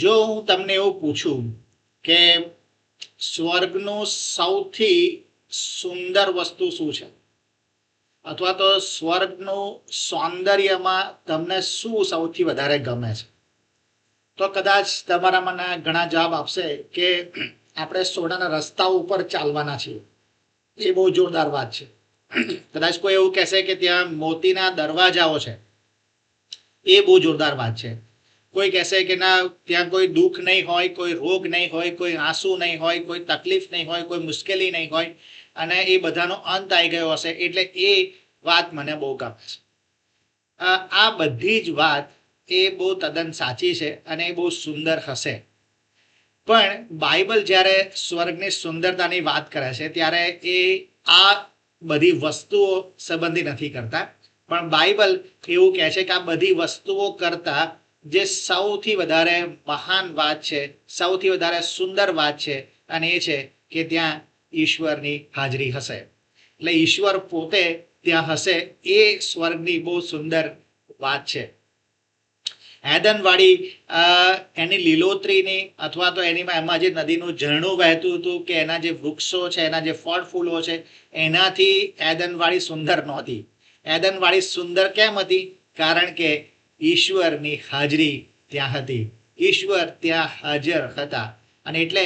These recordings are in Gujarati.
જો હું તમને એવું પૂછું કે સ્વર્ગનું સૌથી સુંદર વસ્તુ શું છે, અથવા તો સ્વર્ગનું સૌંદર્યમાં તમને શું સૌથી વધારે ગમે છે, તો કદાચ તમારા મને ઘણા જવાબ આપશે કે આપણે સોનાના રસ્તા ઉપર ચાલવાના છીએ. એ બહુ જોરદાર વાત છે. કદાચ કોઈ એવું કહેશે કે ત્યાં મોતીના દરવાજાઓ છે. એ બહુ જોરદાર વાત છે. કોઈ કહેશે કે ના, ત્યાં કોઈ દુઃખ નહીં હોય, કોઈ રોગ નહીં હોય, કોઈ આંસુ નહીં હોય, કોઈ તકલીફ નહીં હોય, કોઈ મુશ્કેલી નહીં હોય, અને એ બધાનો અંત આવી ગયો હશે. એટલે એ વાત મને બહુ ગમે છે. આ બધી જ વાત એ બહુ તદ્દન સાચી છે અને એ બહુ સુંદર હશે. પણ બાઇબલ જ્યારે સ્વર્ગની સુંદરતાની વાત કરે છે ત્યારે એ આ બધી વસ્તુઓ સંબંધી નથી કરતા, પણ બાઇબલ એવું કહે છે કે આ બધી વસ્તુઓ કરતા જે સૌથી વધારે મહાન વાત છે, સૌથી વધારે સુંદર વાત છે, અને એ છે કે ત્યાં ઈશ્વરની હાજરી હશે. એટલે ઈશ્વર પોતે ત્યાં હશે. એ સ્વર્ગની બહુ સુંદર વાત છે. એદનવાળી એની લીલોતરીની, અથવા તો એમાં જે નદીનું ઝરણું વહેતું હતું, કે એના જે વૃક્ષો છે, એના જે ફળ ફૂલો છે, એનાથી એદનવાળી સુંદર નહોતી. એદનવાળી સુંદર કેમ હતી? કારણ કે ઈશ્વરની હાજરી ત્યાં હતી. ઈશ્વર ત્યાં હાજર હતા, અને એટલે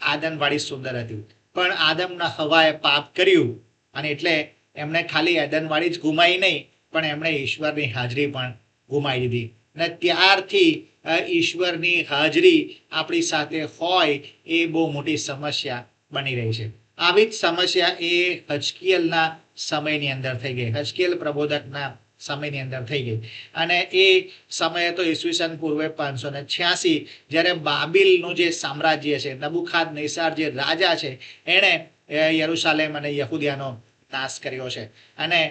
આદનવાળી સુંદર હતી. પણ આદમના હવાએ પાપ કર્યું, અને એટલે એમણે ખાલી એદનવાળી જ ગુમાવી નહીં, પણ એમણે ઈશ્વરની હાજરી પણ ગુમાવી દીધી. અને ત્યારથી ઈશ્વરની હાજરી આપણી સાથે હોય એ બહુ મોટી સમસ્યા બની રહી છે. આવી જ સમસ્યા એ હજકીએલના સમયની અંદર થઈ ગઈ. હજકીએલ પ્રબોધકના સમયની અંદર થઈ ગઈ. અને એ સમયે તો ઈસવીસન પૂર્વે 586, જ્યારે બાબિલનું જે સામ્રાજ્ય છે, નબુખાદનેસર જે રાજા છે, એણે યરુશાલેમ અને યહૂદિયાનો નાશ કર્યો છે, અને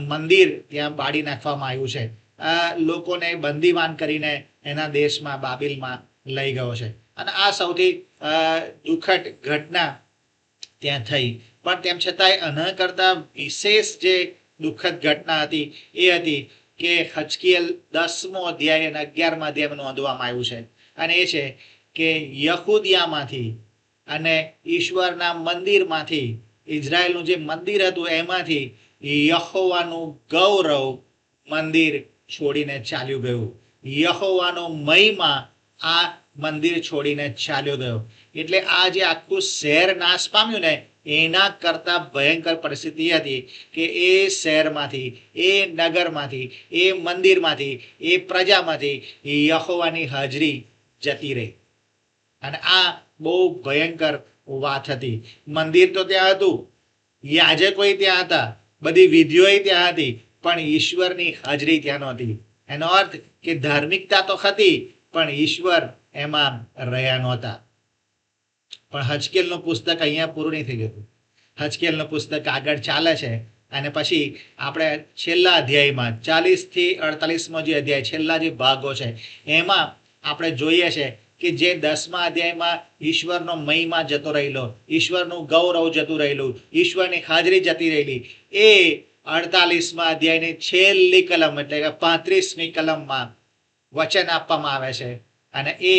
મંદિર ત્યાં બાળી નાખવામાં આવ્યું છે. લોકોને બંદીવાન કરીને એના દેશમાં, બાબિલમાં લઈ ગયો છે. અને આ સૌથી દુઃખદ ઘટના ત્યાં થઈ. પણ તેમ છતાંય આના કરતાં વિશેષ જે દુઃખદ ઘટના હતી એ હતી કે હજકીએલ 10મો અધ્યાય અને 11મા અધ્યાયમાં નોંધવામાં આવ્યું છે. અને એ છે કે યહૂદિયામાંથી અને ઈશ્વરના મંદિરમાંથી, ઇઝરાયલનું જે મંદિર હતું એમાંથી યહોવાનું ગૌરવ મંદિર છોડીને ચાલ્યું ગયું. યહોવાનો મહિમા આ મંદિર છોડીને ચાલ્યો ગયો. એટલે આ જે આખું શહેર નાશ પામ્યું ને, એના કરતા ભયંકર પરિસ્થિતિ હતી કે એ શહેરમાંથી, એ નગરમાંથી, એ મંદિરમાંથી, એ પ્રજામાંથી યહોવાની હાજરી જતી રહી. અને આ બહુ ભયંકર વાત હતી. મંદિર તો ત્યાં હતું, યાજકોય ત્યાં હતા, બધી વિધિઓ ત્યાં હતી, પણ ઈશ્વરની હાજરી ત્યાં નહોતી. એનો અર્થ કે ધાર્મિકતા તો હતી, પણ ઈશ્વર એમાં રહ્યા નહોતા. પણ હજકીએલનું પુસ્તક અહીંયા પૂરું નહીં થઈ ગયું. હજકીએલનું પુસ્તક આગળ ચાલે છે, અને પછી આપણે છેલ્લા અધ્યાયમાં 40 થી 48મો જે અધ્યાય, છેલ્લા જે ભાગો છે, એમાં આપણે જોઈએ છે કે જે 10મા અધ્યાયમાં ઈશ્વરનો મહિમા જતો રહેલો, ઈશ્વરનું ગૌરવ જતું રહેલું, ઈશ્વરની હાજરી જતી રહેલી, એ 48મા અધ્યાયની છેલ્લી કલમ, એટલે કે 35મી કલમમાં વચન આપવામાં આવે છે. અને એ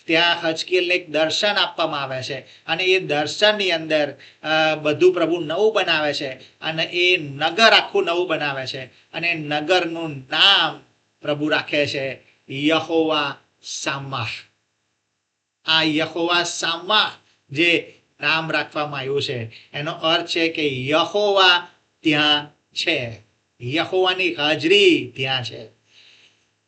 ત્યાં હજકીએલને એક દર્શન આપવામાં આવે છે, અને એ દર્શનની અંદર બધું પ્રભુ નવું બનાવે છે, અને એ નગર આખું નવું બનાવે છે, અને નગરનું નામ પ્રભુ રાખે છે યહોવા સામાહ. આ યહોવા સામાહ જે નામ રાખવામાં આવ્યું છે, એનો અર્થ છે કે યહોવા ત્યાં છે, યહોવાની હાજરી ત્યાં છે.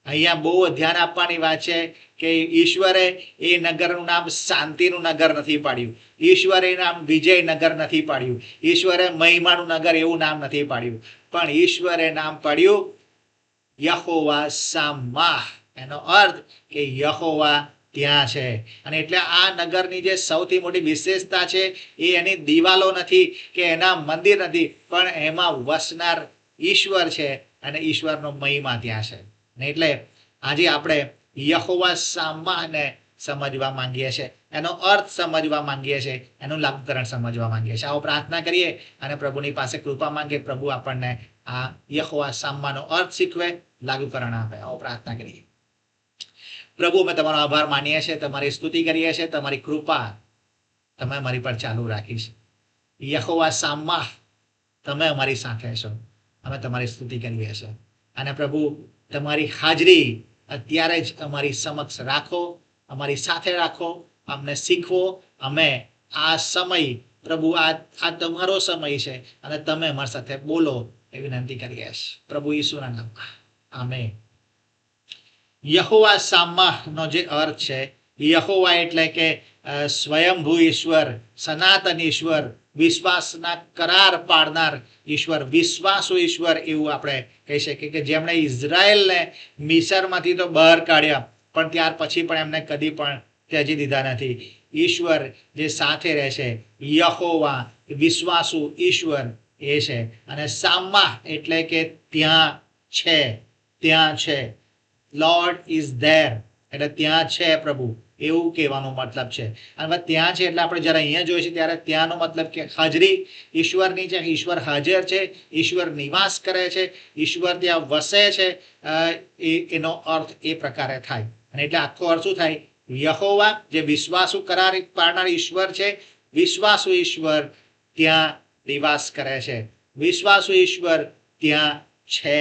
અહીંયા બહુ ધ્યાન આપવાની વાત છે કે ઈશ્વરે એ નગરનું નામ શાંતિનું નગર નથી પાડ્યું, ઈશ્વરે નામ વિજયનગર નથી પાડ્યું, ઈશ્વરે મહિમાનું નગર એવું નામ નથી પાડ્યું, પણ ઈશ્વરે નામ પાડ્યું યહોવા સામાહ. એનો અર્થ કે યહોવા ત્યાં છે. અને એટલે આ નગરની જે સૌથી મોટી વિશેષતા છે એ એની દિવાલો નથી કે એના મંદિર નથી, પણ એમાં વસનાર ઈશ્વર છે, અને ઈશ્વરનો મહિમા ત્યાં છે. ને એટલે આજે આપણે યહોવા સામાહને સમજવા માંગીએ છીએ, એનો અર્થ સમજવા માંગીએ છીએ, એનું લાભકરણ સમજવા માંગીએ છીએ. આવો પ્રાર્થના કરીએ અને પ્રભુની પાસે કૃપા માંગીએ, પ્રભુ આપણને આ યહોવા સામાનો અર્થ શીખવે, લાગુકરણ આપે. આવો પ્રાર્થના કરીએ. પ્રભુ અમે તમારો આભાર માનીએ છીએ, તમારી સ્તુતિ કરીએ છીએ, તમારી કૃપા તમે અમારી પર ચાલુ રાખી છે. યહોવા શામ્મા, તમે અમારી સાથે છો, અમે તમારી સ્તુતિ કરીએ છીએ. અને પ્રભુ તમારી હાજરી અત્યારે જ અમારી સમક્ષ રાખો, અમારી સાથે રાખો, અમને શીખવો. અમે આ સમય પ્રભુ આ તમારો સમય છે અને તમે અમારી સાથે બોલો એ વિનંતી કરીએ છીએ પ્રભુ ઈસુના નામમાં. આમેન. યહોવા શામ્મા નો જે અર્થ છે, યહોવા એટલે કે સ્વયંભૂ ઈશ્વર, સનાતન ઈશ્વર, વિશ્વાસના કરાર પાડનાર ઈશ્વર, વિશ્વાસુ ઈશ્વર એવું આપણે કહી શકીએ, કે જેમણે ઇઝરાયલને મિસરમાંથી તો બહાર કાઢ્યા પણ ત્યાર પછી પણ એમને કદી પણ ત્યજી દીધા નથી. ઈશ્વર જે સાથે રહે છે, યહોવા વિશ્વાસુ ઈશ્વર એ છે. અને શામ્મા એટલે કે ત્યાં છે, ત્યાં છે. લોર્ડ ઇઝ ધેર એટલે ત્યાં છે પ્રભુ, એવું કહેવાનો મતલબ છે. અને ત્યાં છે એટલે આપણે જ્યારે અહીંયા જોઈએ છીએ ત્યારે ત્યાંનો મતલબ કે હાજરી ઈશ્વરની છે, ઈશ્વર હાજર છે, ઈશ્વર નિવાસ કરે છે, ઈશ્વર ત્યાં વસે છે, એનો અર્થ એ પ્રકારે થાય. અને એટલે આખો અર્થ શું થાય? યહોવા જે વિશ્વાસુ કરાર પાડનાર ઈશ્વર છે, વિશ્વાસુ ઈશ્વર ત્યાં નિવાસ કરે છે, વિશ્વાસુ ઈશ્વર ત્યાં છે,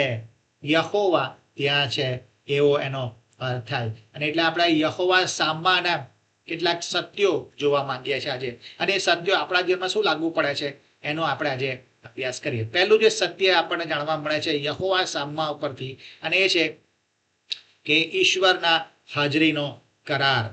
યહોવા ત્યાં છે, એવો એનો અર્થ થાય. અને એટલે આપણે યહોવા શામ્માના કેટલાક સત્યો જોવા માંગીએ છીએ આજે, અને એ સત્યો આપણા જીવનમાં શું લાગુ પડે છે એનો આપણે આજે અભ્યાસ કરીએ. પહેલું જે સત્ય આપણને જાણવા મળે છે યહોવા શામ્મા ઉપરથી, અને એ છે કે ઈશ્વરના હાજરીનો કરાર.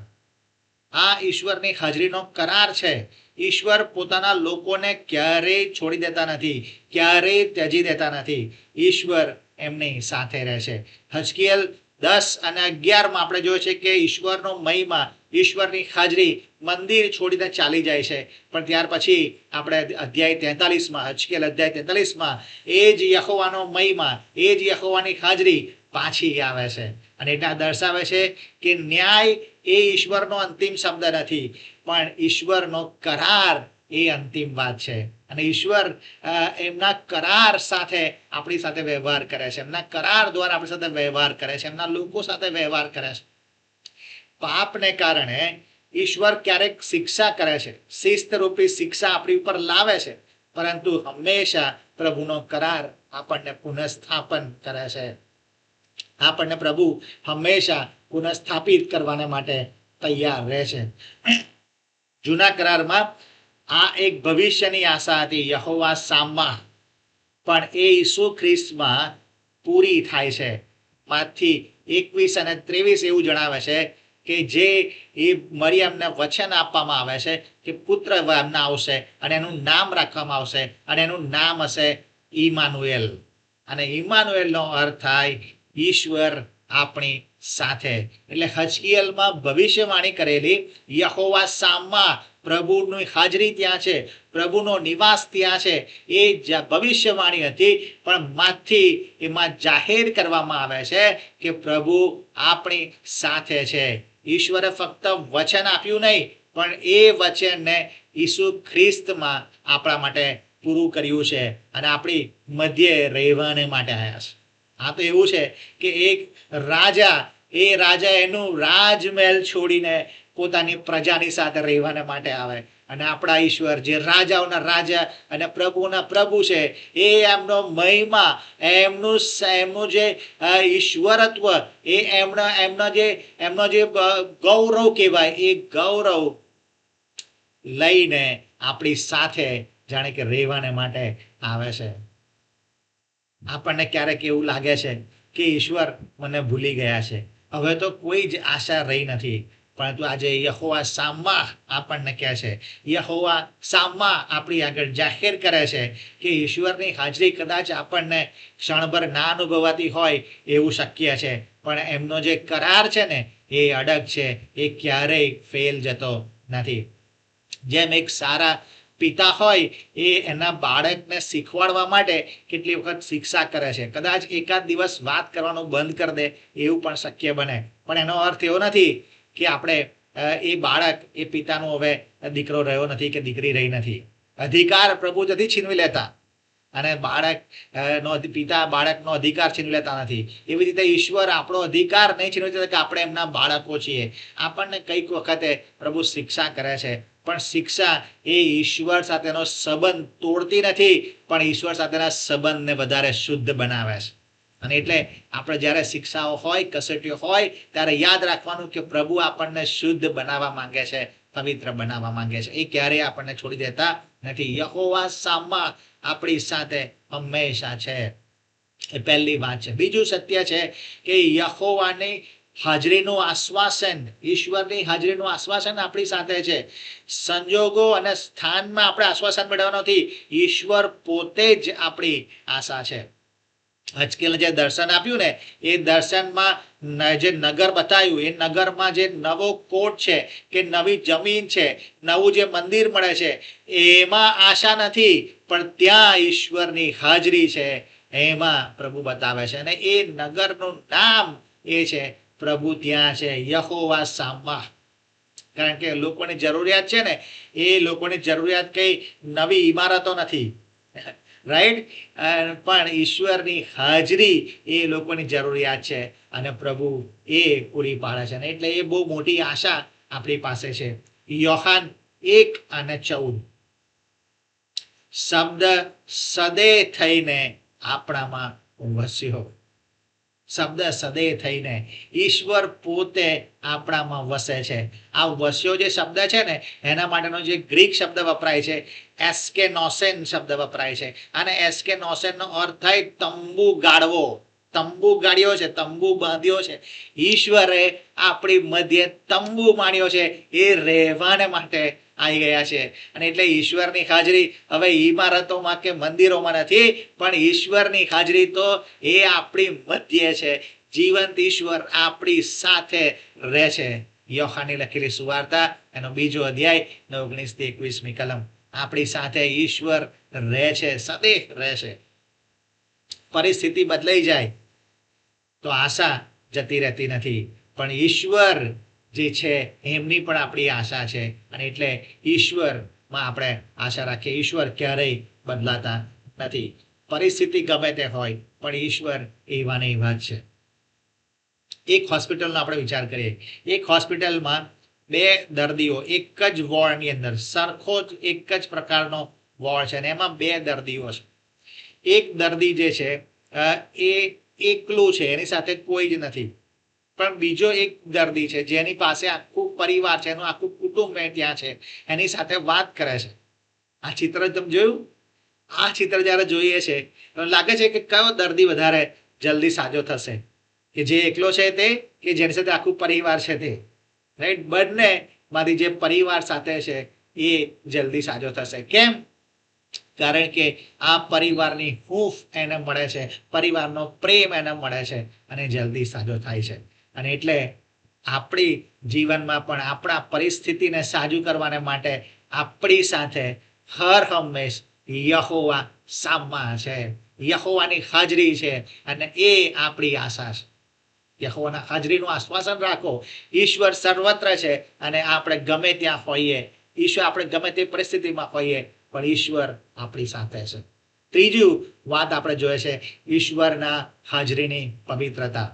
આ ઈશ્વરની હાજરીનો કરાર છે. ઈશ્વર પોતાના લોકોને ક્યારેય છોડી દેતા નથી, ક્યારેય ત્યજી દેતા નથી. ઈશ્વર એમની સાથે રહે છે. હજકીએલ 10 અને 11 માં આપણે જોઈએ છે કે ઈશ્વરનો મહિમા, ઈશ્વરની હાજરી મંદિર છોડીને ચાલી જાય છે, પણ ત્યાર પછી આપણે અધ્યાય 43માં, હજકીએલ અધ્યાય 43માં એ જ યહોવાનો મહિમા, એ જ યહોવાની હાજરી પાછી આવે છે. અને એટલે દર્શાવે છે કે ન્યાય એ ઈશ્વરનો અંતિમ શબ્દ નથી, પણ ઈશ્વરનો કરાર એ અંતિમ વાત છે. અને ઈશ્વર એમના કરાર સાથે આપણી સાથે વ્યવહાર કરે છે, એમના કરાર દ્વારા આપણી સાથે વ્યવહાર કરે છે, એમના લોકો સાથે વ્યવહાર કરે છે. પાપને કારણે ઈશ્વર ક્યારેક શિક્ષા કરે છે, શિસ્તરૂપી શિક્ષા આપણી ઉપર લાવે છે, પરંતુ હંમેશા પ્રભુનો કરાર આપણને પુનઃસ્થાપન કરે છે. આપણને પ્રભુ હંમેશા પુનઃસ્થાપિત કરવાને માટે તૈયાર રહે છે. જૂના કરારમાં આ એક ભવિષ્યની આશા હતી, યહોવા શામ્મા, પણ એ ઈસુ ખ્રિસ્તમાં પૂરી થાય છે. માથી 21 અને 23 એવું જણાવે છે કે જે એ મરિયમને વચન આપવામાં આવે છે કે પુત્ર એમના આવશે અને એનું નામ રાખવામાં આવશે, અને એનું નામ હશે ઈમાનુએલ. અને ઈમાનુએલનો અર્થ થાય ઈશ્વર આપણી સાથે. એટલે હજકીએલમાં ભવિષ્યવાણી કરેલી યહોવા શામ્મા, પ્રભુની હાજરી ત્યાં છે, પ્રભુનો નિવાસ ત્યાં છે, એ ભવિષ્યવાણી હતી, પણ માથી એમાં જાહેર કરવામાં આવે છે કે પ્રભુ આપણી સાથે છે. ઈશ્વરે ફક્ત વચન આપ્યું નહીં, પણ એ વચનને ઈસુ ખ્રિસ્તમાં આપણા માટે પૂરું કર્યું છે અને આપણી મધ્યે રહેવાને માટે આવ્યા છે. આ તો એવું છે કે એક રાજા, એ રાજા એનું રાજમહેલ છોડીને પોતાની પ્રજાની સાથે રહેવાને માટે આવે, અને આપણા ઈશ્વર જે રાજાઓના રાજા અને પ્રભુના પ્રભુ છે, એ એમનો મહિમા, એમનું જે ઈશ્વરત્વ, એ એમનો જે ગૌરવ કહેવાય, એ ગૌરવ લઈને આપણી સાથે જાણે કે રહેવાને માટે આવે છે. આપણને ક્યારેક એવું લાગે છે કે ઈશ્વર મને ભૂલી ગયા છે, હવે તો કોઈ જ આશા રહી નથી, પરંતુ આજે યહોવા શામ્મા આપણને કહે છે, યહોવા શામ્મા આપણી આગળ જાહેર કરે છે કે ઈશ્વરની હાજરી કદાચ આપણને ક્ષણભર ના અનુભવાતી હોય એવું શક્ય છે, પણ એમનો જે કરાર છે ને એ અડગ છે, એ ક્યારેય ફેલ જતો નથી. જેમ એક સારા પિતા હોય એ એના બાળકને શીખવાડવા માટે કેટલી વખત શિક્ષા કરે છે, કદાચ એકાદ દિવસ વાત કરવાનું બંધ કરી દે એવું પણ શક્ય બને, પણ એનો અર્થ એવો નથી કે આપણે એ બાળક એ પિતાનો હવે દીકરો રહ્યો નથી કે દીકરી રહી નથી. અધિકાર પ્રભુ નથી છીનવી લેતા, અને બાળક નો પિતા બાળકનો અધિકાર છીનવી લેતા નથી. એવી રીતે ઈશ્વર આપણો અધિકાર નહીં છીનવી લેતા કે આપણે એમના બાળકો છીએ. આપણને કઈક વખતે પ્રભુ શિક્ષા કરે છે, પણ શિક્ષા એ ઈશ્વર સાથેનો સંબંધ તોડતી નથી, પણ ઈશ્વર સાથેના સંબંધને વધારે શુદ્ધ બનાવે છે. અને એટલે આપણે જ્યારે શિક્ષાઓ હોય, કસોટીઓ હોય, ત્યારે યાદ રાખવાનું કે પ્રભુ આપણને શુદ્ધ બનાવવા માંગે છે, પવિત્ર બનાવવા માંગે છે. એ ક્યારેય આપણને છોડી દેતા નથી. યહોવા શામા આપણી સાથે હંમેશા છે. એ પહેલી વાત છે. બીજું સત્ય છે કે યહોવાની હાજરીનું આશ્વાસન, ઈશ્વરની હાજરીનું આશ્વાસન આપણી સાથે છે. સંજોગો અને સ્થાનમાં આપણે આશ્વાસન મેળવવાનું નથી. ઈશ્વર પોતે જ આપણી આશા છે. હજકેલને જે દર્શન આપ્યું ને, એ દર્શનમાં જે નગર બતાવ્યું, એ નગરમાં જે નવો કોટ છે કે નવી જમીન છે, નવું જે મંદિર મળે છે, એમાં આશા નથી, પણ ત્યાં ઈશ્વરની હાજરી છે, એમાં પ્રભુ બતાવે છે. અને એ નગરનું નામ એ છે પ્રભુ ત્યાં છે, યહોવા શામા. કારણ કે લોકોની જરૂરિયાત છે ને, એ લોકોની જરૂરિયાત કઈ નવી ઇમારતો નથી, રાઈટ, પણ ઈશ્વરની હાજરી એ લોકોની જરૂરિયાત છે, અને પ્રભુ એ પૂરી પાડે છે. એટલે એ બહુ મોટી આશા આપણી પાસે છે. યોહાન 1:14 શબ્દ સદે થઈને આપણામાં વસ્યો. શબ્દ સદે થઈને, ઈશ્વર પોતે આપણામાં વસે છે. આ વસ્યો જે શબ્દ છે ને, એના માટેનો જે ગ્રીક શબ્દ વપરાય છે, એસ્કેનોસેન શબ્દ વપરાય છે. અને એસ્કેનોસેન નો અર્થ થાય તંબુ ગાળવો. તંબુ ગાળ્યો છે, તંબુ બાંધ્યો છે. ઈશ્વરે આપણી મધ્યે તંબુ માણ્યો છે, એ રહેવાને માટે આવી ગયા છે. અને એટલે ઈશ્વરની હાજરી હવે ઇમારતોમાં કે મંદિરોમાં નથી, પણ ઈશ્વરની હાજરી તો એ આપણી મધ્યે છે. જીવંત ઈશ્વર આપણી સાથે રહે છે. યોહાનની લખેલી સુવાર્તા એનો 2 અધ્યાય 19-21 કલમ. આપણી સાથે ઈશ્વર રહે છે, સદૈવ રહે છે. પરિસ્થિતિ બદલાઈ જાય તો આશા જતી રહેતી નથી, પણ ઈશ્વર જે છે એમની પણ આપણી આશા છે. અને એટલે ઈશ્વરમાં આપણે આશા રાખીએ. ઈશ્વર ક્યારેય બદલાતા નથી. પરિસ્થિતિ ગમે તે હોય, પણ ઈશ્વર એવા ને એવા જ છે. એક હોસ્પિટલનો આપણે વિચાર કરીએ. એક હોસ્પિટલમાં 2 દર્દીઓ એક જ વોર્ડની અંદર, સરખો જ એક જ પ્રકારનો વોર્ડ છે, અને એમાં 2 દર્દીઓ છે. એક દર્દી જે છે એ એકલું છે, એની સાથે કોઈ જ નથી. પણ બીજો એક દર્દી છે જેની પાસે આખું પરિવાર છે, એનું આખું કુટુંબ ત્યાં છે, એની સાથે વાત કરે છે. આ ચિત્ર તમે જોયું? આ ચિત્ર જ્યારે જોઈએ છે તો લાગે છે કે કયો દર્દી વધારે જલ્દી સાજો થશે, કે જે એકલો છે તે, કે જેની સાથે આખું પરિવાર છે તે? રાઈટ, બંને માંથી જે પરિવાર સાથે છે એ જલ્દી સાજો થશે. કેમ? કારણ કે આ પરિવારની હૂંફ એને મળે છે, પરિવારનો પ્રેમ એને મળે છે, અને જલ્દી સાજો થાય છે. અને એટલે આપણી જીવનમાં પણ આપણા પરિસ્થિતિને સાજુ કરવાને માટે આપણી સાથે હર હંમેશ યહોવા શામા છે. યહોવાની હાજરી છે, અને એ આપણી આશા છે. યહોવાના હાજરીનું આશ્વાસન રાખો. ઈશ્વર સર્વત્ર છે, અને આપણે ગમે ત્યાં હોઈએ, ઈશ્વર આપણે ગમે તે પરિસ્થિતિમાં હોઈએ, પણ ઈશ્વર આપણી સાથે છે. ત્રીજું વાત આપણે જોઈએ છે ઈશ્વરના હાજરીની પવિત્રતા.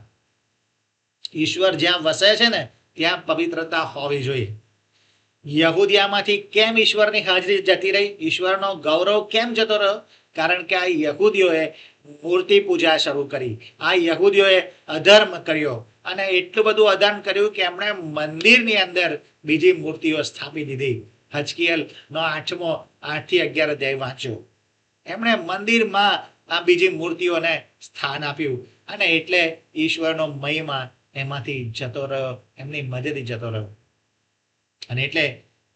ઈશ્વર જ્યાં વસે છે ને, ત્યાં પવિત્રતા હોવી જોઈએ. યહૂદિયામાંથી કેમ ઈશ્વરની હાજરી જતી રહી? ઈશ્વરનો ગૌરવ કેમ જતો રહ્યો? કારણ કે આ યહૂદીઓએ મૂર્તિ પૂજા શરૂ કરી. આ યહૂદીઓએ અધર્મ કર્યો, અને એટલું બધું અધર્મ કર્યું કે એમણે મંદિરની અંદર બીજી મૂર્તિઓ સ્થાપી દીધી. હજકીએલનો 8-11 અધ્યાય વાંચ્યો. એમણે મંદિરમાં આ બીજી મૂર્તિઓને સ્થાન આપ્યું, અને એટલે ઈશ્વરનો મહિમા એમાંથી જતો રહ્યો, એમની મદદથી જતો રહ્યો. અને એટલે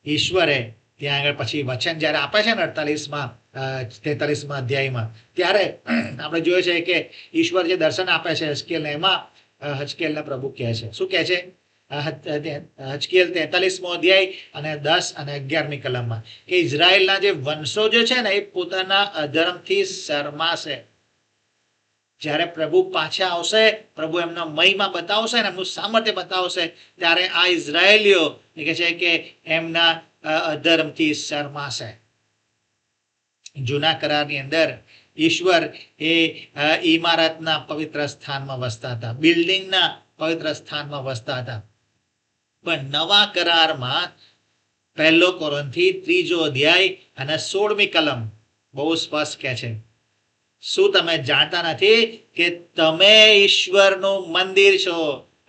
ઈશ્વરે ત્યાં આગળ પછી વચન જ્યારે આપે છે ને 43મા અધ્યાયમાં, ત્યારે આપણે જોઈએ છે કે ઈશ્વર જે દર્શન આપે છે હજકીએલને, એમાં હજકીએલને પ્રભુ કહે છે, શું કહે છે? હજકીએલ 43મો અધ્યાય અને 10 અને 11મી કલમમાં, કે ઇઝરાયેલના જે વંશજો છે ને, એ પોતાના અધર્મથી શરમાશે. જ્યારે પ્રભુ પાછા આવશે, પ્રભુ એમનો મહિમા બતાવશે ને એમનું સામર્થ્ય બતાવશે, ત્યારે આ ઇઝરાયેલીઓ કહે છે કે એમના અધર્મથી શરમાશે. જૂના કરારની અંદર ઈશ્વર એ ઇમારતના પવિત્ર સ્થાનમાં વસતા હતા, બિલ્ડિંગના પવિત્ર સ્થાનમાં વસતા હતા. પણ નવા કરારમાં 1 કોરિન્થી 3 અધ્યાય અને 16મી કલમ બહુ સ્પષ્ટ કહે છે, શું તમે જાણતા નથી કે તમે ઈશ્વરનું મંદિર છો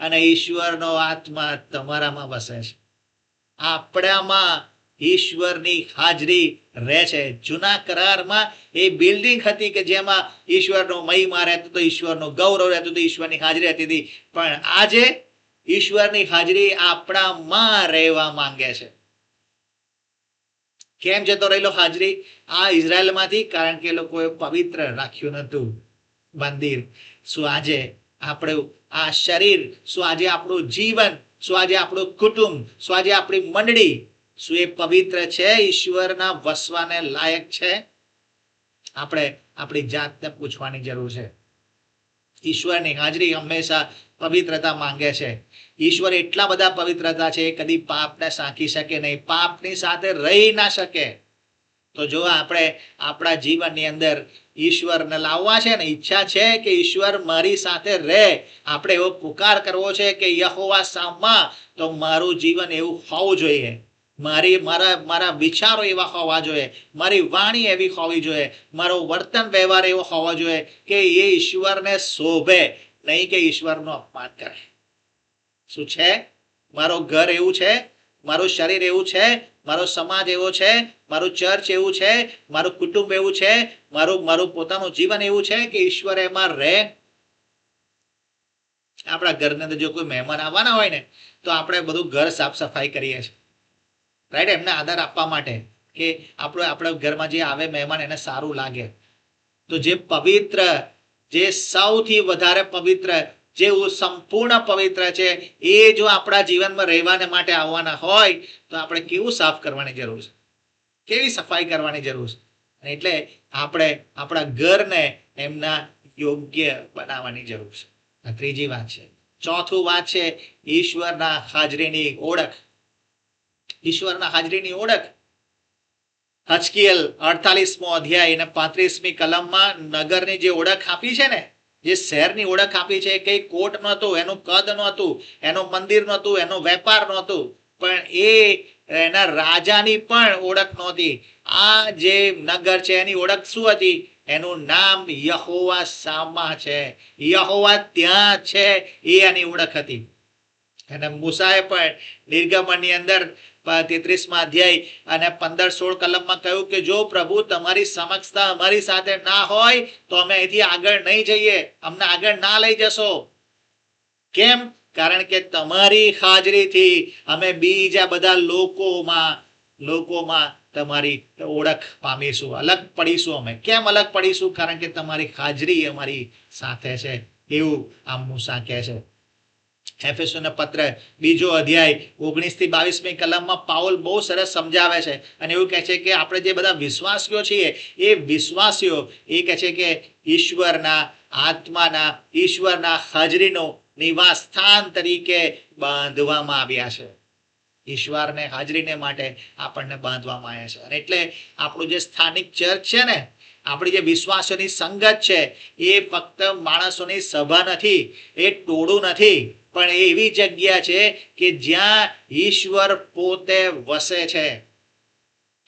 અને ઈશ્વરનો આત્મા તમારામાં વસે છે? આપણામાં ઈશ્વરની હાજરી રહે છે. જૂના કરારમાં એ બિલ્ડિંગ હતી કે જેમાં ઈશ્વરનો મહિમા રહેતો હતો, ઈશ્વરનું ગૌરવ રહેતું હતું, ઈશ્વરની હાજરી હતી હતી. પણ આજે ઈશ્વરની હાજરી આપણામાં રહેવા માંગે છે. કેમ જતો રહેલો હાજરી આ ઇઝરાયલમાંથી? કારણ કે એ લોકોએ પવિત્ર રાખ્યું નતું મંદિર. શું આજે આપણું આ શરીર, શું આજે આપણું જીવન, શું આજે આપણું કુટુંબ, શું આજે આપણી મંડળી, શું એ પવિત્ર છે? ઈશ્વરના વસવાને લાયક છે? આપણે આપણી જાતને પૂછવાની જરૂર છે. ઈશ્વરની હાજરી હંમેશા પવિત્રતા માંગે છે. ઈશ્વર એટલા બધા પવિત્રતા છે, કદી પાપને સાંકી શકે નહીં, પાપની સાથે રહી ના શકે. તો જો આપણે આપણા જીવનની અંદર ઈશ્વરને લાવવા છે ને, ઈચ્છા છે કે ઈશ્વર મારી સાથે રહે, આપણે એવો પુકાર કરવો છે કે યહોવા શામા, તો મારું જીવન એવું હોવું જોઈએ, મારા વિચારો એવા હોવા જોઈએ, મારી વાણી એવી હોવી જોઈએ, મારો વર્તન વ્યવહાર એવો હોવો જોઈએ કે એ ઈશ્વરને શોભે, નહીં કે ઈશ્વરનું અપમાન કરે. શું છે? મારું ઘર એવું છે, મારું શરીર એવું છે, મારો સમાજ એવો છે, મારું ચર્ચ એવું છે, મારું કુટુંબ એવું છે, મારું પોતાનું જીવન એવું છે કે ઈશ્વર એમાં રહે. આપણા ઘરની અંદર જો કોઈ મહેમાન આવવાના હોય ને, તો આપણે બધું ઘર સાફ સફાઈ કરીએ છીએ, રાઈટ? એમને આદર આપવા માટે કે આપણા ઘરમાં જે આવે મહેમાન એને સારું લાગે. તો જે પવિત્ર, જે સૌથી વધારે પવિત્ર, જે સંપૂર્ણ પવિત્ર છે, એ જો આપણા જીવનમાં રહેવાને માટે આવવાના હોય તો આપણે કેવું સાફ કરવાની જરૂર છે, કેવી સફાઈ કરવાની જરૂર છે. એટલે આપણે આપણા ઘરને એમના યોગ્ય બનાવવાની જરૂર છે. આ ત્રીજી વાત છે. ચોથું વાત છે ઈશ્વરના હાજરીની ઓળખ. ઈશ્વરના હાજરીની ઓળખ. હજકીએલ 48મો અધ્યાય અને 35મી કલમમાં નગરની જે ઓળખ આપી છે ને, જે શહેરની ઓળખ આપી છે, કઈ કોટ નહોતું, એનું કદ નહોતું, એનું મંદિર નહોતું, એનો વેપાર નહોતું, પણ એના રાજાની પણ ઓળખ નહોતી. આ જે નગર છે એની ઓળખ શું હતી? એનું નામ યહોવા શામા છે. યહોવા ત્યાં છે, એ એની ઓળખ હતી. અને મૂસાએ પણ નિર્ગમનની અંદર 33મા અધ્યાય અને 15-16 કલમમાં કહ્યું કે જો પ્રભુ તમારી સમક્ષતા અમારી સાથે ના હોય તો અમે અહીંથી આગળ નહીં જઈએ, અમને આગળ ના લઈ જશો. કેમ? કારણ કે તમારી હાજરીથી અમે બીજા બધા લોકોમાં તમારી ઓળખ પામીશું, અલગ પડીશું. અમે કેમ અલગ પડીશું? કારણ કે તમારી હાજરી અમારી સાથે છે, એવું આ મૂસા કહે છે. એફેસોના પત્ર 2 અધ્યાય 19-22મી કલમમાં પાઉલ બહુ સરસ સમજાવે છે અને એવું કહે છે કે આપણે જે બધા વિશ્વાસીઓ છીએ, એ વિશ્વાસીઓ એ કહે છે કે ઈશ્વરના આત્માના, ઈશ્વરના હાજરીનો નિવાસ સ્થાન તરીકે બાંધવામાં આવ્યા છે. ઈશ્વરને હાજરીને માટે આપણને બાંધવામાં આવ્યા છે. અને એટલે આપણું જે સ્થાનિક ચર્ચ છે ને, આપણી જે વિશ્વાસીઓની સંગત છે, એ ફક્ત માણસોની સભા નથી, એ ટોળું નથી, પણ એ એવી જગ્યા છે કે જ્યાં ઈશ્વર પોતે વસે છે.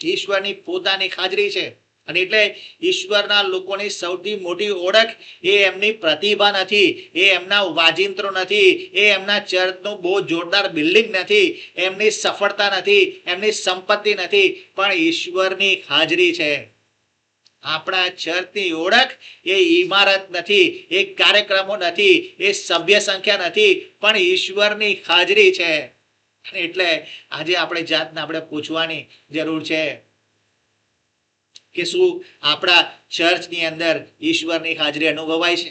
ઈશ્વરની પોતાની હાજરી છે. અને એટલે ઈશ્વરના લોકોની સૌથી મોટી ઓળખ એ એમની પ્રતિભા નથી, એ એમના વાજિંત્રો નથી, એ એમના ચર્ચનું બહુ જોરદાર બિલ્ડિંગ નથી, એમની સફળતા નથી, એમની સંપત્તિ નથી, પણ ઈશ્વરની હાજરી છે. આપણા ચર્ચની ઓળખ એ ઇમારત નથી, એ કાર્યક્રમો નથી, એ સભ્ય સંખ્યા નથી, પણ ઈશ્વરની હાજરી છે. એટલે આજે આપણે જાતને આપણે પૂછવાની જરૂર છે કે શું આપણા ચર્ચની અંદર ઈશ્વરની હાજરી અનુભવાય છે?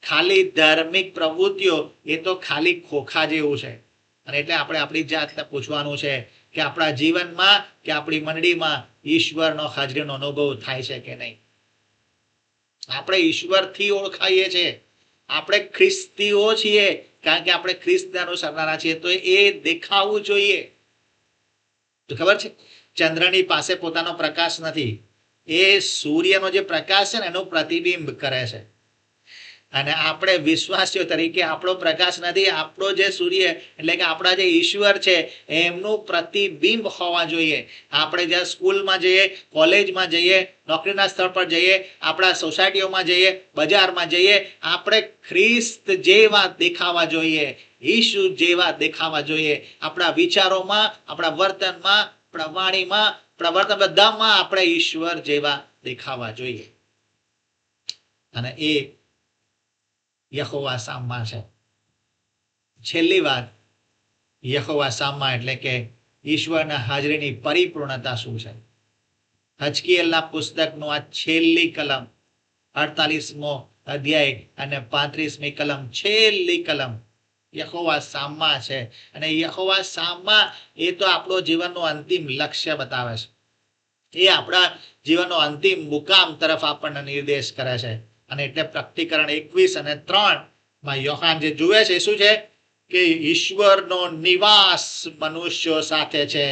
ખાલી ધાર્મિક પ્રવૃત્તિઓ એ તો ખાલી ખોખા જેવું છે. અને એટલે આપણે આપણી જાતને પૂછવાનું છે કે આપણા જીવનમાં કે આપણી મંડળીમાં ઈશ્વરનો હાજરીનો અનુભવ થાય છે કે નહીં. આપણે ઈશ્વરથી ઓળખાઈએ છીએ, આપણે ખ્રિસ્તીઓ છીએ, કારણ કે આપણે ખ્રિસ્તને અનુસરનારા છીએ, તો એ દેખાવું જોઈએ. તો ખબર છે, ચંદ્રની પાસે પોતાનો પ્રકાશ નથી, એ સૂર્યનો જે પ્રકાશ છે ને એનું પ્રતિબિંબ કરે છે. અને આપણે વિશ્વાસીઓ તરીકે આપણો પ્રકાશ નથી, આપણો જે સૂર્ય એટલે કે આપણા જે ઈશ્વર છે એમનું પ્રતિબિંબ હોવા જોઈએ. આપણે જ્યાં સ્કૂલમાં જઈએ, કોલેજમાં જઈએ, નોકરીના સ્થળ પર જઈએ, આપણા સોસાયટીઓમાં જઈએ, બજારમાં જઈએ, આપણે ખ્રિસ્ત જેવા દેખાવા જોઈએ, ઈસુ જેવા દેખાવા જોઈએ. આપણા વિચારોમાં, આપણા વર્તનમાં, આપણા વાણીમાં, આપણા વર્તન બધામાં આપણે ઈશ્વર જેવા દેખાવા જોઈએ. અને એ યહોવા શામ્મા છે. છેલ્લી વાત, યહોવા શામ્મા એટલે કે ઈશ્વરના હાજરીની પરિપૂર્ણતા શું છે. હજકીએલના પુસ્તકનું આ છેલ્લી કલમ 48મો અધ્યાય અને 35મી કલમ, છેલ્લી કલમ યહોવા શામ્મા છે. અને યહોવા શામ્મા એ તો આપણો જીવનનું અંતિમ લક્ષ્ય બતાવે છે. એ આપણા જીવનનો અંતિમ મુકામ તરફ આપણને નિર્દેશ કરે છે. અને એટલે પ્રકટીકરણ 21 અને 3 યોહાન જે જુએ છે શું છે કે ઈશ્વરનો નિવાસ મનુષ્યો સાથે છે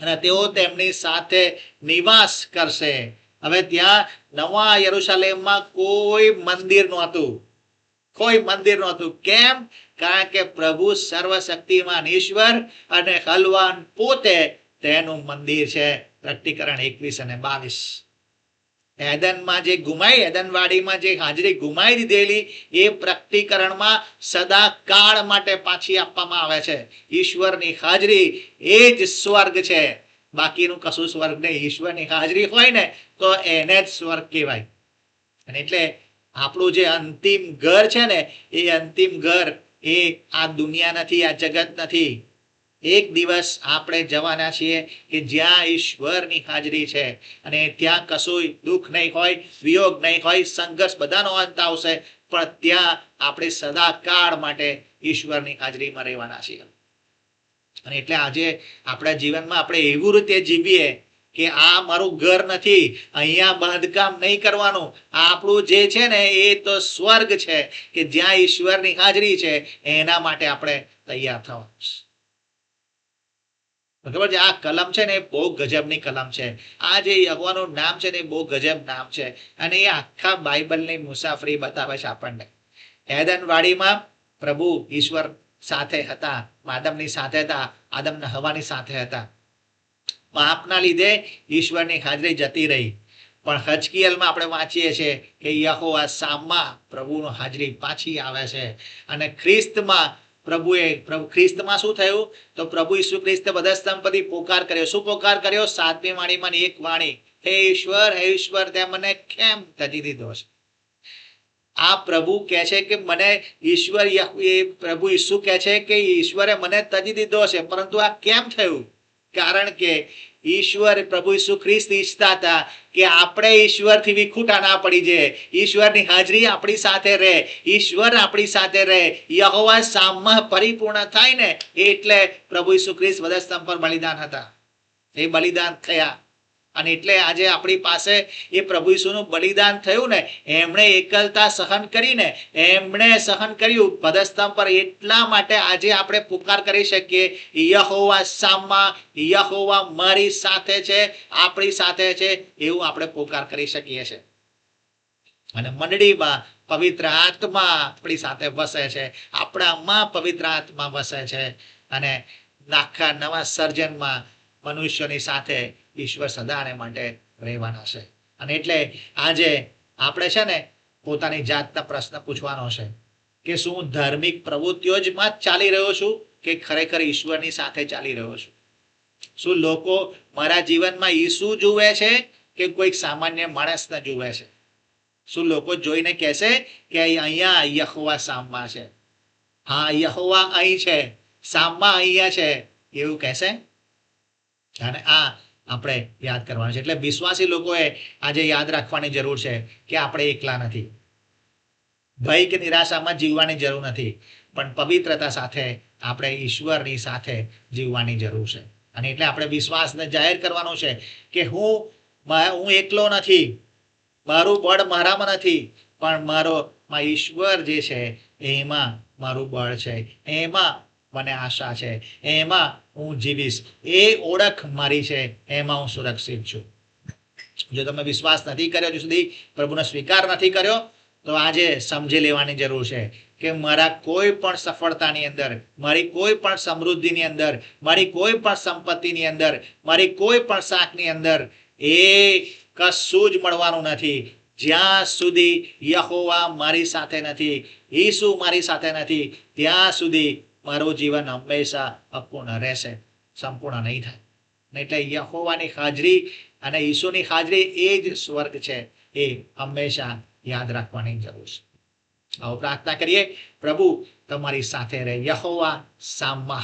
અને તેઓ તેમની સાથે નિવાસ કરશે. હવે ત્યાં નવા યરુશલેમમાં કોઈ મંદિર નહોતું, કોઈ મંદિર નહોતું. કેમ? કારણ કે પ્રભુ સર્વશક્તિમાન ઈશ્વર અને હલવાન પોતે તેનું મંદિર છે. પ્રકટીકરણ 21 અને 22. એદનમાં જે ગુમાઈ, એદનવાડીમાં જે હાજરી ગુમાઈ દીધેલી એ પ્રકટીકરણમાં સદાકાળ માટે પાછી આપવામાં આવે છે. ઈશ્વરની હાજરી એ જ સ્વર્ગ છે, બાકીનું કશું સ્વર્ગ નહીં. ઈશ્વરની હાજરી હોય ને તો એને જ સ્વર્ગ કહેવાય. અને એટલે આપણું જે અંતિમ ઘર છે ને એ અંતિમ ઘર એ આ દુનિયા નથી, આ જગત નથી. એક દિવસ આપણે જવાના છીએ કે જ્યાં ઈશ્વરની હાજરી છે અને ત્યાં કશું દુઃખ નહીં હોય, વિયોગ નહીં હોય, સંઘર્ષ બધાનો અંત આવશે, પણ ત્યાં આપણે સદાકાળ માટે ઈશ્વરની હાજરીમાં રહેવાના છીએ. અને એટલે આજે આપણા જીવનમાં આપણે એવું રીતે જીવીએ કે આ મારું ઘર નથી, અહીંયા બાંધકામ નહીં કરવાનું, આપણું જે છે ને એ તો સ્વર્ગ છે કે જ્યાં ઈશ્વરની હાજરી છે, એના માટે આપણે તૈયાર થવાનું છે. ખબર છે? આ કલમ છે ને એ બહુ ગજબની કલમ છે. આ જે યહોવાનું નામ છે ને એ બહુ ગજબ નામ છે અને એ આખા બાઇબલની મુસાફરી બતાવે છે આપણને. એદનવાડીમાં પ્રભુ ઈશ્વર સાથે હતા, આદમની સાથે હતા, આદમ હવાની સાથે હતા. પાપના લીધે ઈશ્વરની હાજરી જતી રહી. પણ હજકીએલમાં આપણે વાંચીએ છીએ કે યહોવા શામ્મા પ્રભુની હાજરી પાછી આવે છે. અને ખ્રિસ્તમાં ખ્રિસ્તમાં શું થયું? તો પ્રભુ ઈસુ ખ્રિસ્તે વધસ્તંભથી પોકાર કર્યો. શું પોકાર કર્યો? 7મી વાણીમાંની એક વાણી, હે ઈશ્વર તે મને કેમ ત્યજી દીધો છે. આ પ્રભુ કહે છે કે મને ઈશ્વર, પ્રભુ ઈસુ કહે છે કે ઈશ્વરે મને ત્યજી દીધો છે. પરંતુ આ કેમ થયું? કારણ કે ઈશ્વર, પ્રભુ ઈસુ ખ્રિસ્ત ઈચ્છતા હતા કે આપણે ઈશ્વરથી વિખૂટા ના પડી જાય, ઈશ્વરની હાજરી આપણી સાથે રહે, ઈશ્વર આપણી સાથે રહે, યહોવા શામ્મા પરિપૂર્ણ થાય ને એટલે પ્રભુ ઈસુ ખ્રિસ્ત વધસ્તંભ પર બલિદાન હતા. એ બલિદાન થયા અને એટલે આજે આપણી પાસે એ પ્રભુ ઈસુનું બલિદાન થયું ને, એમણે એકલતા સહન કરીને, એમણે સહન કર્યું પદસ્તંભ પર. એટલા માટે આજે આપણે પુકાર કરી શકીએ, યહોવા શામ્મા, યહોવા મારી સાથે છે, આપણી સાથે છે, એવું આપણે પુકાર કરી શકીએ છીએ. અને મંડળીમાં પવિત્ર આત્મા આપણી સાથે વસે છે, આપણામાં પવિત્ર આત્મા વસે છે. અને આખા નવા સર્જનમાં મનુષ્યની સાથે ઈશ્વર સદાને માટે રહેવાના છે. અને એટલે આજે આપણે છે ને પોતાની જાતના પ્રશ્ન પૂછવાનો છે કે શું ધાર્મિક પ્રવૃત્તિઓ જ માં ચાલી રહ્યો છું કે ખરેખર ઈશ્વરની સાથે ચાલી રહ્યો છું? શું લોકો મારા જીવનમાં ઈસુ જુએ છે કે કોઈક સામાન્ય માણસને જુએ છે? શું લોકો જોઈને કહેશે કે અહીંયા યહોવા શામ્મા છે, હા યહોવા અહીં છે, શામ્મા અહીંયા છે, એવું કહેશે? અને આ આપણે યાદ કરવાનું છે. એટલે વિશ્વાસી લોકોએ આજે યાદ રાખવાની જરૂર છે કે આપણે એકલા નથી. ભય કે નિરાશામાં જીવવાની જરૂર નથી, પણ પવિત્રતા સાથે આપણે ઈશ્વરની સાથે જીવવાની જરૂર છે. અને એટલે આપણે વિશ્વાસને જાહેર કરવાનો છે કે હું એકલો નથી, મારું બળ મારામાં નથી, પણ મારા ઈશ્વર જે છે એમાં મારું બળ છે, એમાં મને આશા છે, એમાં હું જીવીશ, એ ઓળખ મારી છે, એમાં હું સુરક્ષિત છું. જો તમે વિશ્વાસ નથી કર્યો, હજુ સુધી પ્રભુનો સ્વીકાર નથી કર્યો, તો આજે સમજી લેવાની જરૂર છે કે મારા કોઈ પણ સફળતાની અંદર, મારી કોઈ પણ સમૃદ્ધિની અંદર, મારી કોઈ પણ સંપત્તિની અંદર, મારી કોઈ પણ શાકની અંદર એ કશું જ મળવાનું નથી જ્યાં સુધી યહોવા મારી સાથે નથી, ઈસુ મારી સાથે નથી, ત્યાં સુધી મારું જીવન હંમેશા અપૂર્ણ રહેશે, સંપૂર્ણ નહીં થાય. એટલે યહોવાની હાજરી અને ઈસુની હાજરી એ જ સ્વર્ગ છે, એ હંમેશા યાદ રાખવાની જરૂર છે. આવો પ્રાર્થના કરીએ, પ્રભુ તમારી સાથે રહે. યહોવા સામા.